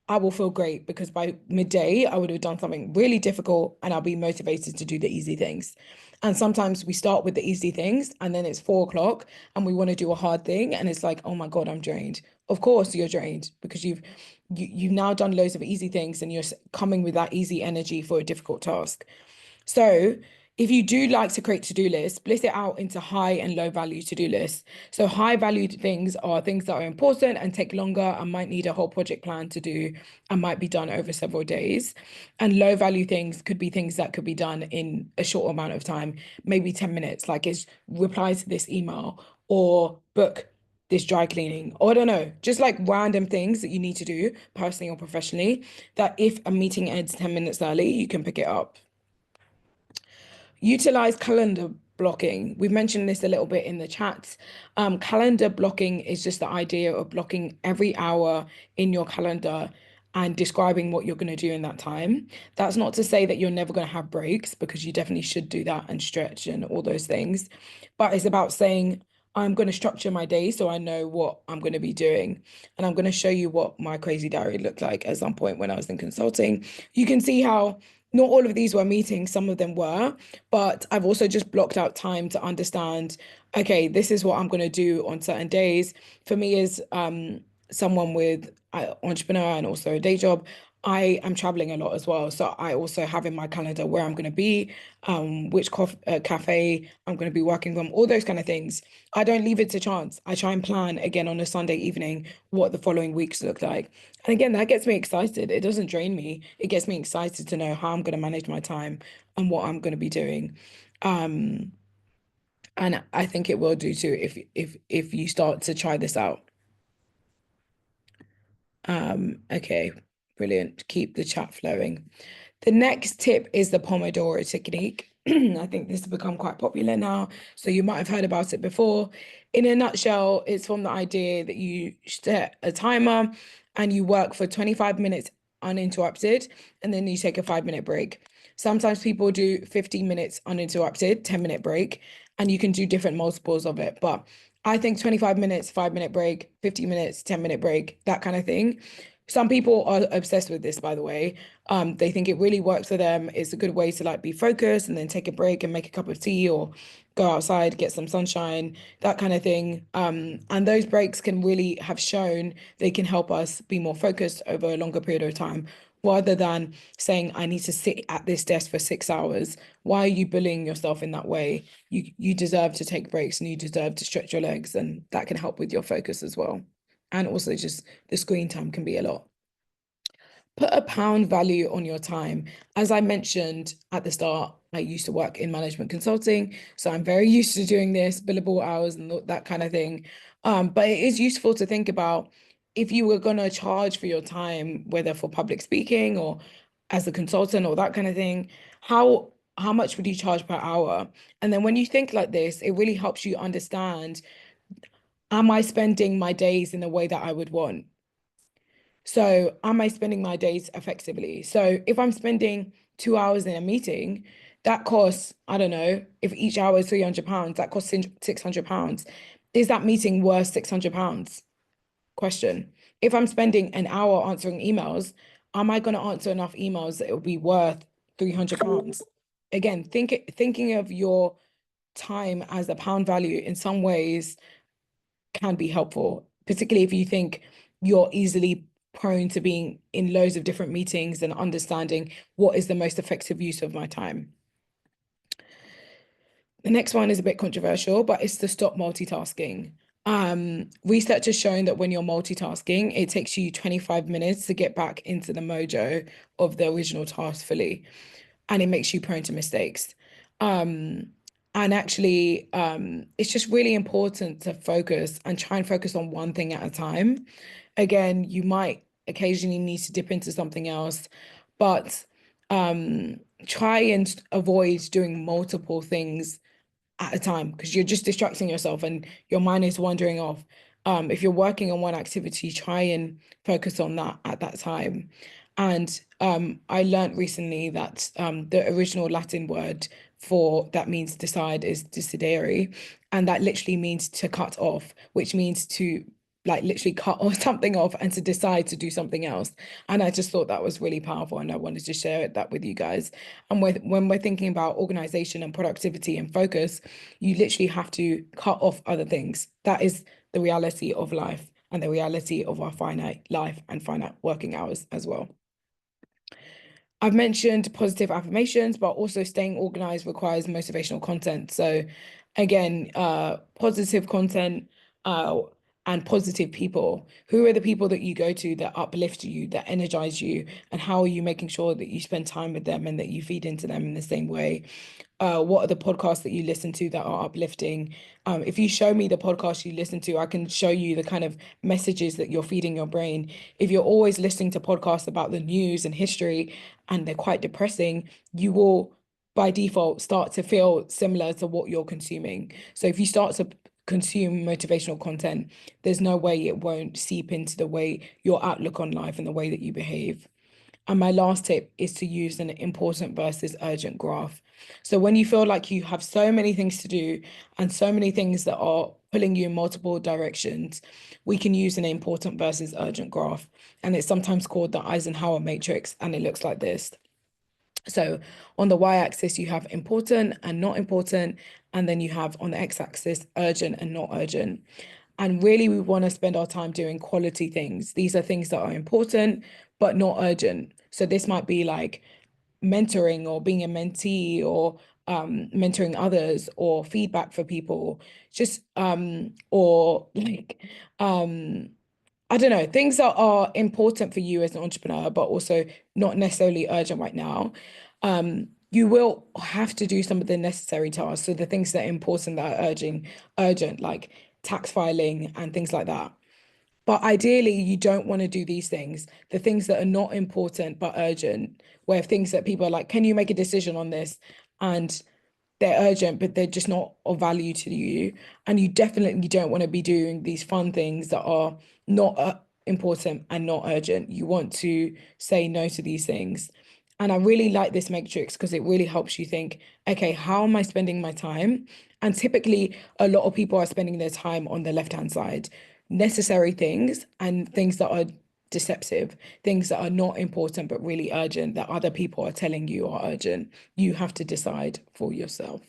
I will feel great because by midday, I would have done something really difficult and I'll be motivated to do the easy things. And sometimes we start with the easy things and then it's 4 o'clock and we want to do a hard thing. And it's like, oh my God, I'm drained. Of course you're drained because you've now done loads of easy things and you're coming with that easy energy for a difficult task. So if you do like to create to-do lists, split it out into high and low value to-do lists. So high value things are things that are important and take longer and might need a whole project plan to do and might be done over several days. And low value things could be things that could be done in a short amount of time, maybe 10 minutes, like it's reply to this email or book this dry cleaning, or I don't know, just like random things that you need to do personally or professionally, that if a meeting ends 10 minutes early, you can pick it up. Utilize calendar blocking. We've mentioned this a little bit in the chat. Calendar blocking is just the idea of blocking every hour in your calendar and describing what you're going to do in that time. That's not to say that you're never going to have breaks, because you definitely should do that and stretch and all those things. But it's about saying, I'm going to structure my day so I know what I'm going to be doing. And I'm going to show you what my crazy diary looked like at some point when I was in consulting. You can see how not all of these were meetings, some of them were, but I've also just blocked out time to understand, okay, this is what I'm going to do on certain days. For me, as someone with entrepreneur and also a day job, I am traveling a lot as well. So I also have in my calendar where I'm going to be, which cafe I'm going to be working from, all those kind of things. I don't leave it to chance. I try and plan again on a Sunday evening what the following weeks look like. And again, that gets me excited. It doesn't drain me. It gets me excited to know how I'm going to manage my time and what I'm going to be doing. Um, and I think it will do too if you start to try this out. Okay, brilliant. Keep the chat flowing. The next tip is the Pomodoro technique. I think this has become quite popular now, so you might have heard about it before. In a nutshell, it's from the idea that you set a timer and you work for 25 minutes uninterrupted, and then you take a 5-minute break. Sometimes people do 15 minutes uninterrupted, 10-minute break, and you can do different multiples of it. But I think 25 minutes, 5-minute break, 50 minutes, 10-minute break, that kind of thing. Some people are obsessed with this, by the way. They think it really works for them. It's a good way to like be focused and then take a break and make a cup of tea or go outside, get some sunshine, that kind of thing. And those breaks can really have shown they can help us be more focused over a longer period of time, rather than saying, I need to sit at this desk for 6 hours. Why are you bullying yourself in that way? You deserve to take breaks and you deserve to stretch your legs, and that can help with your focus as well. And also just the screen time can be a lot. Put a pound value on your time. As I mentioned at the start, I used to work in management consulting, so I'm very used to doing this, billable hours and that kind of thing. But it is useful to think about, if you were going to charge for your time, whether for public speaking or as a consultant or that kind of thing, how much would you charge per hour? And then when you think like this, it really helps you understand, am I spending my days in the way that I would want? So am I spending my days effectively? So if I'm spending 2 hours in a meeting, that costs, I don't know, if each hour is £300, that costs £600. Is that meeting worth £600? Question. If I'm spending an hour answering emails, am I going to answer enough emails that it will be worth £300? Again, thinking of your time as a pound value in some ways can be helpful, particularly if you think you're easily prone to being in loads of different meetings and understanding what is the most effective use of my time. The next one is a bit controversial, but it's to stop multitasking. Research has shown that when you're multitasking, it takes you 25 minutes to get back into the mojo of the original task fully, and it makes you prone to mistakes. And actually, it's just really important to focus and try and focus on one thing at a time. Again, you might occasionally need to dip into something else, but try and avoid doing multiple things at a time, because you're just distracting yourself and your mind is wandering off. If you're working on one activity, try and focus on that at that time. And I learned recently that the original Latin word for that means decide is decidere, and that literally means to cut off, which means to like literally cut off something off and to decide to do something else. And I just thought that was really powerful, and I wanted to share that with you guys. And when we're thinking about organization and productivity and focus, you literally have to cut off other things. That is the reality of life and the reality of our finite life and finite working hours as well. I've mentioned positive affirmations, but also staying organized requires motivational content. So again, positive content and positive people. Who are the people that you go to that uplift you, that energize you, and how are you making sure that you spend time with them and that you feed into them in the same way? What are the podcasts that you listen to that are uplifting? If you show me the podcast you listen to, I can show you the kind of messages that you're feeding your brain. If you're always listening to podcasts about the news and history and they're quite depressing, you will by default start to feel similar to what you're consuming. So if you start to consume motivational content, there's no way it won't seep into the way your outlook on life and the way that you behave. And my last tip is to use an important versus urgent graph. So when you feel like you have so many things to do and so many things that are pulling you in multiple directions, we can use an important versus urgent graph. And it's sometimes called the Eisenhower matrix, and it looks like this. So on the y-axis, you have important and not important, and then you have on the x-axis urgent and not urgent. And really, we want to spend our time doing quality things. These are things that are important, but not urgent. So this might be like mentoring or being a mentee or mentoring others or feedback for people, just or like I don't know, things that are important for you as an entrepreneur, but also not necessarily urgent right now. You will have to do some of the necessary tasks. So the things that are important that are urgent, like tax filing and things like that. But ideally, you don't want to do these things, the things that are not important but urgent, where things that people are like, can you make a decision on this? And they're urgent, but they're just not of value to you. And you definitely don't want to be doing these fun things that are not important and not urgent. You want to say no to these things. And I really like this matrix because it really helps you think, okay, how am I spending my time? And typically, a lot of people are spending their time on the left-hand side, necessary things and things that are deceptive, things that are not important but really urgent that other people are telling you are urgent. You have to decide for yourself.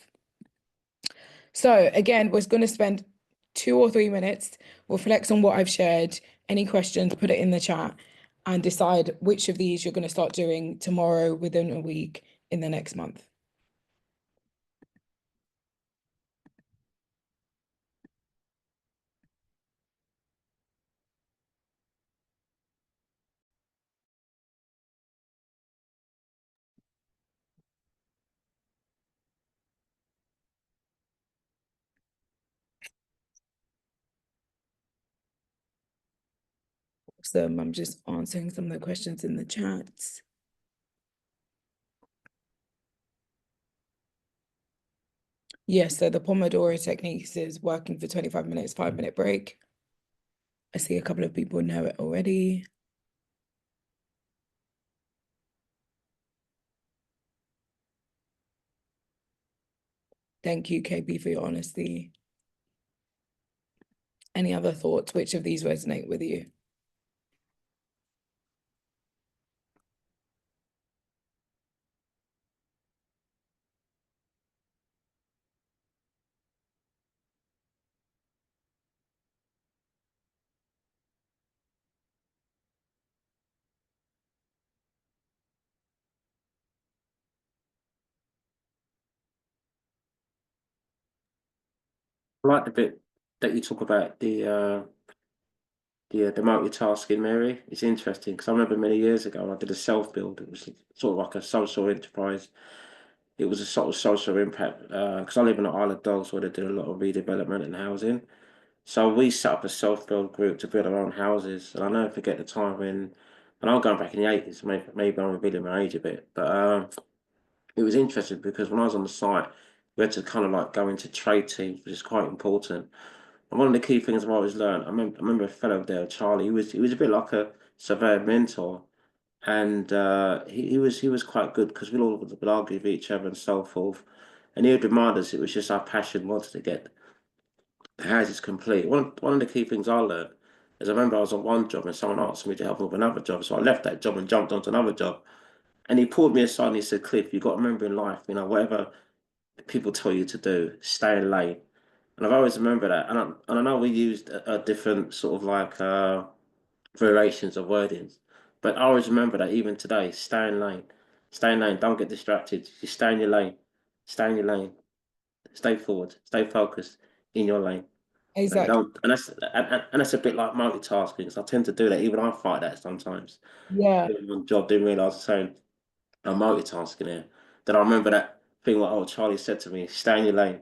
So again, we're going to spend 2 or 3 minutes, reflect on what I've shared. Any questions, put it in the chat and decide which of these you're going to start doing tomorrow, within a week, in the next month. So I'm just answering some of the questions in the chats. Yes, so the Pomodoro techniques is working for 25 minutes, 5-minute break. I see a couple of people know it already. Thank you, KB, for your honesty. Any other thoughts? Which of these resonate with you? I like the bit that you talk about the multitasking, Mary. It's interesting because I remember many years ago I did a self build. It was sort of like a social enterprise. It was a sort of social impact because I live in the Isle of Dogs where they do a lot of redevelopment and housing. So we set up a self build group to build our own houses, and I never forget the time when, and I'm going back in the 80s. Maybe I'm revealing my age a bit, but it was interesting because when I was on the site, we had to kind of like go into trade teams, which is quite important. And one of the key things I've always learned, I remember a fellow there, Charlie. He was a bit like a surveyor mentor, and he was quite good because we'd argue with each other and so forth. And he would remind us it was just our passion was to get the houses complete. One of the key things I learned is I remember I was on one job and someone asked me to help him with another job, so I left that job and jumped onto another job. And he pulled me aside and he said, "Cliff, you've got to remember in life, whatever people tell you to do, stay in lane." And I've always remembered that. And I know we used a different sort of like variations of wordings, but I always remember that even today, stay in lane, stay in lane, don't get distracted. Just stay in your lane, stay in your lane, stay forward, stay focused in your lane. And Exactly. don't, and that's a bit like multitasking. Because I tend to do that. Even I fight that sometimes. Yeah, Doing one job, didn't realize the same. I'm multitasking here. Then I remember that thing what old Charlie said to me, stay in your lane.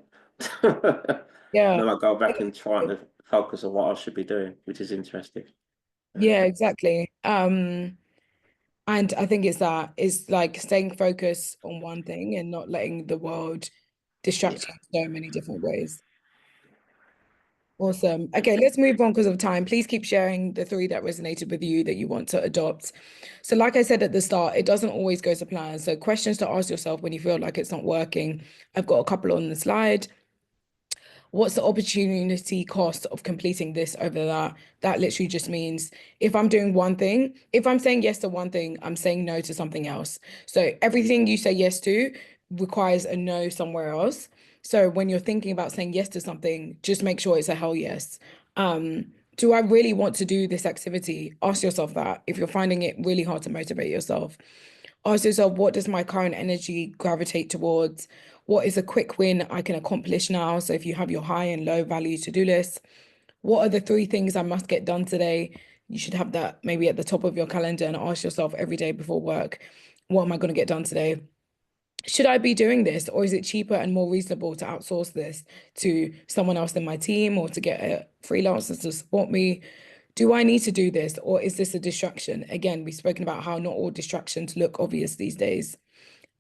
And yeah. then I go back and try to focus on what I should be doing, which is interesting. Yeah, exactly. And I think it's like staying focused on one thing and not letting the world distract Yeah. you in so many different ways. Awesome. Okay, let's move on because of time. Please keep sharing the three that resonated with you that you want to adopt. So, like I said at the start, it doesn't always go to plan. So, questions to ask yourself when you feel like it's not working. I've got a couple on the slide. What's the opportunity cost of completing this over that? That literally just means if I'm doing one thing, if I'm saying yes to one thing, I'm saying no to something else. So everything you say yes to requires a no somewhere else. So when you're thinking about saying yes to something, just make sure it's a hell yes. Do I really want to do this activity? Ask yourself that. If you're finding it really hard to motivate yourself, ask yourself, what does my current energy gravitate towards? What is a quick win I can accomplish now? So if you have your high and low value to-do list, what are the three things I must get done today? You should have that maybe at the top of your calendar and ask yourself every day before work, what am I going to get done today? Should I be doing this, or is it cheaper and more reasonable to outsource this to someone else in my team or to get a freelancer to support me? Do I need to do this, or is this a distraction? Again, we've spoken about how not all distractions look obvious these days.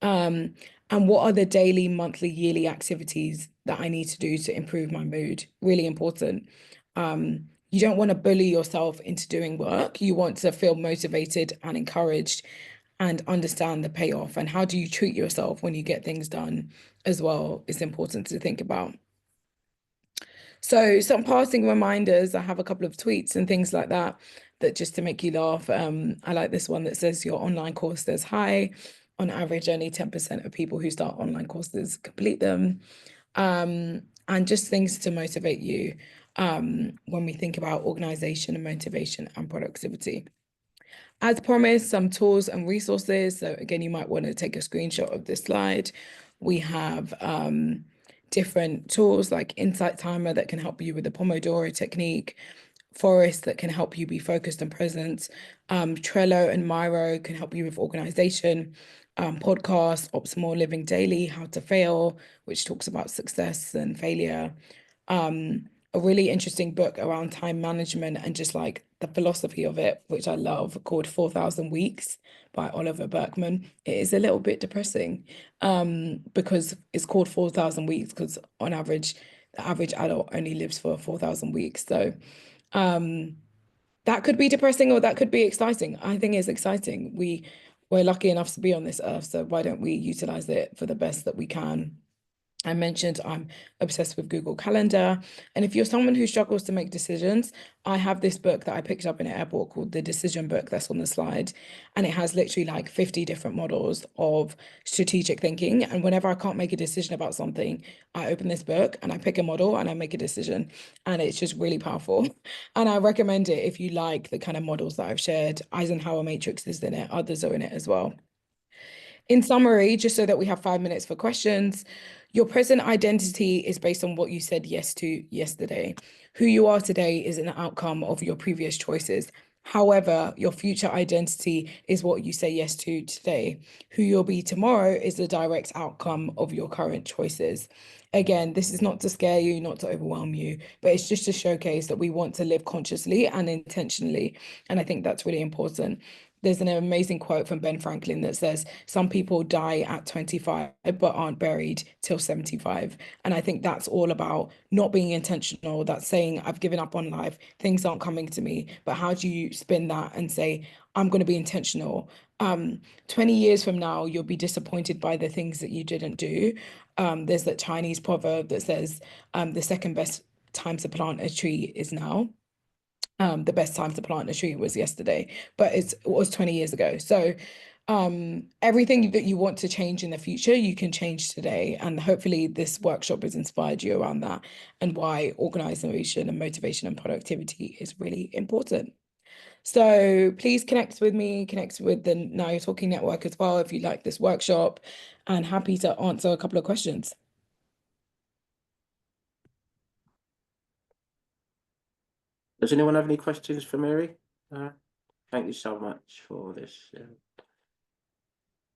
Um, and what are the daily, monthly, yearly activities that I need to do to improve my mood? Really important. You don't want to bully yourself into doing work. You want to feel motivated and encouraged and understand the payoff. And how do you treat yourself when you get things done as well is important to think about. So some passing reminders, I have a couple of tweets and things like that, that just to make you laugh. I like this one that says your online course says hi. On average, only 10% of people who start online courses complete them. And just things to motivate you when we think about organization and motivation and productivity. As promised, some tools and resources. So again, you might want to take a screenshot of this slide. We have different tools like Insight Timer that can help you with the Pomodoro technique, Forest that can help you be focused and present. Trello and Miro can help you with organization. Podcast, Optimal Living Daily, How to Fail, which talks about success and failure. A really interesting book around time management and just like the philosophy of it, which I love, called 4,000 Weeks by Oliver Berkman. It is a little bit depressing because it's called 4,000 weeks because on average, the average adult only lives for 4,000 weeks. So that could be depressing or that could be exciting. I think it's exciting. We're lucky enough to be on this earth, so why don't we utilize it for the best that we can? I mentioned I'm obsessed with Google Calendar. And if you're someone who struggles to make decisions, I have this book that I picked up in an airport called The Decision Book that's on the slide. And it has literally like 50 different models of strategic thinking. And whenever I can't make a decision about something, I open this book and I pick a model and I make a decision. And it's just really powerful. And I recommend it if you like the kind of models that I've shared. Eisenhower Matrix is in it, others are in it as well. In summary, just so that we have 5 minutes for questions, your present identity is based on what you said yes to yesterday. Who you are today is an outcome of your previous choices. However, your future identity is what you say yes to today. Who you'll be tomorrow is the direct outcome of your current choices. Again, this is not to scare you, not to overwhelm you, but it's just to showcase that we want to live consciously and intentionally. And I think that's really important. There's an amazing quote from Ben Franklin that says, some people die at 25 but aren't buried till 75. And I think that's all about not being intentional. That's saying, I've given up on life, things aren't coming to me. But how do you spin that and say, I'm going to be intentional? 20 years from now, you'll be disappointed by the things that you didn't do. There's that Chinese proverb that says, the second best time to plant a tree is now. The best time to plant a tree was yesterday, but it was 20 years ago. So everything that you want to change in the future, you can change today. And hopefully this workshop has inspired you around that and why organization and motivation and productivity is really important. So please connect with me, connect with the Now You're Talking network as well if you like this workshop, and happy to answer a couple of questions. Does anyone have any questions for Mary? Thank you so much for this.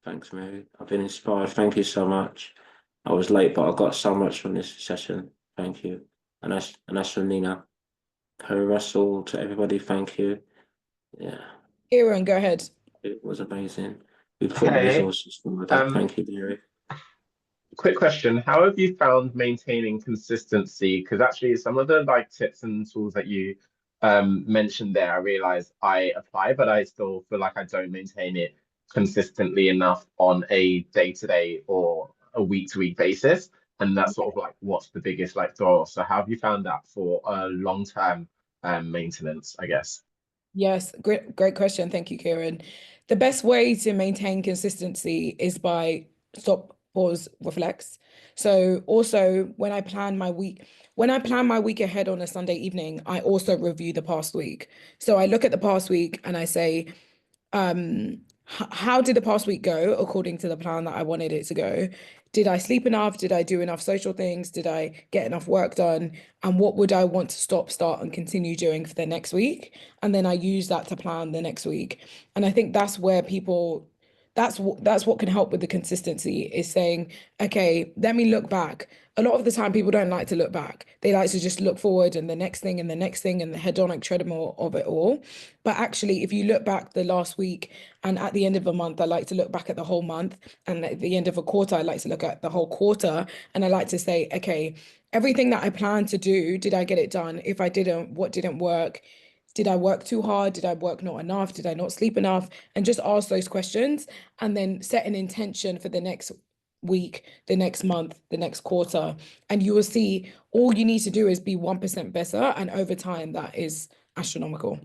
Thanks, Mary. I've been inspired. Thank you so much. I was late, but I got so much from this session. Thank you. And that's from Nina. Perry Russell, to everybody, thank you. Yeah. Kieran, go ahead. It was amazing. We put the Hey, resources forward. um, Thank you, Mary. quick question. How have you found maintaining consistency? Because actually some of the like tips and tools that you mentioned there, I realize I apply, but I still feel like I don't maintain it consistently enough on a day-to-day or a week-to-week basis. And that's sort of like what's the biggest like draw. So how have you found that for long-term maintenance, I guess? Yes, great question. Thank you, Kieran. The best way to maintain consistency is by stop, pause, reflects. So also when I plan my week ahead on a Sunday evening, I also review the past week. So I look at the past week and I say, how did the past week go according to the plan that I wanted it to go? Did I sleep enough? Did I do enough social things? Did I get enough work done? And what would I want to stop, start, and continue doing for the next week? And then I use that to plan the next week. And I think that's where people that's what can help with the consistency is saying, okay, let me look back. A lot of the time people don't like to look back. They like to just look forward and the next thing and the next thing and the hedonic treadmill of it all. But actually, if you look back the last week and at the end of a month, I like to look back at the whole month. And at the end of a quarter, I like to look at the whole quarter. And I like to say, okay, everything that I planned to do, did I get it done? If I didn't, what didn't work? Did I work too hard? Did I work not enough? Did I not sleep enough? And just ask those questions and then set an intention for the next week, the next month, the next quarter. And you will see all you need to do is be 1% better. And over time, that is astronomical.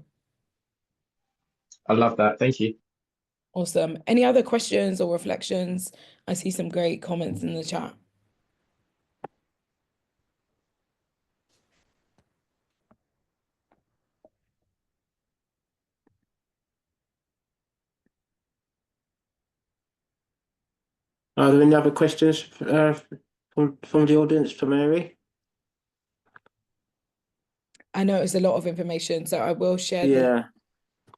I love that. Thank you. Awesome. Any other questions or reflections? I see some great comments in the chat. Are there any other questions from the audience for Mary? I know it's a lot of information, so I will share the, Yeah.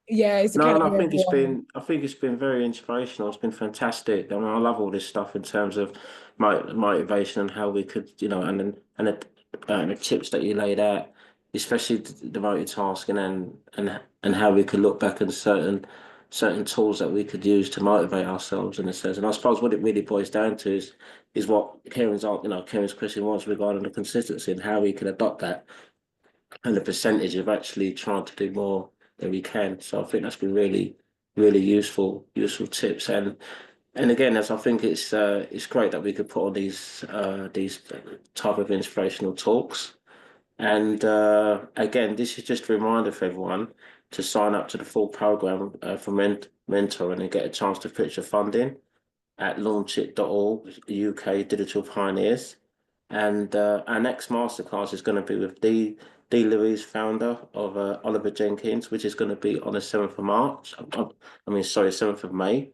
yeah, it's No, kind no, of overwhelming. I think it's been very inspirational. It's been fantastic. I mean, I love all this stuff in terms of motivation and how we could, the tips that you laid out, especially the multitasking and how we could look back at certain tools that we could use to motivate ourselves in a sense. And I suppose what it really boils down to is what Karen's question was regarding the consistency and how we can adopt that and the percentage of actually trying to do more than we can. So I think that's been really useful tips. And again, as I think it's great that we could put on these type of inspirational talks. And again, this is just a reminder for everyone to sign up to the full program for mentoring and get a chance to pitch your funding at launchit.org, UK Digital Pioneers. And our next masterclass is going to be with D. Louise, founder of Oliver Jenkins, which is going to be on the 7th of March. I mean, sorry, 7th of May.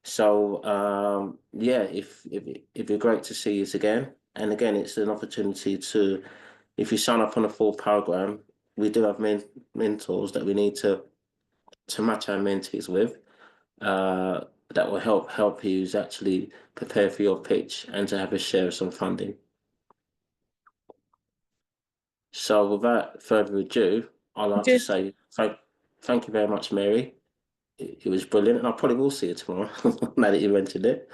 So, yeah, if it'd be great to see you again. And again, it's an opportunity to, if you sign up on a full program, we do have mentors that we need to match our mentees with uh, that will help you actually prepare for your pitch and to have a share of some funding. So without further ado, I'd like to Just say thank you very much, Mary. It was brilliant, and I probably will see you tomorrow now that you mentioned it.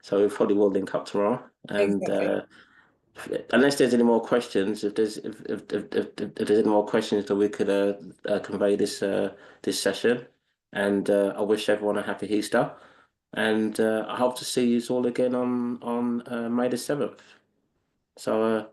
So we probably will link up tomorrow. And exactly. unless there's any more questions, if there's any more questions, that we could convey this session. And I wish everyone a happy Easter. And I hope to see you all again on May the 7th. So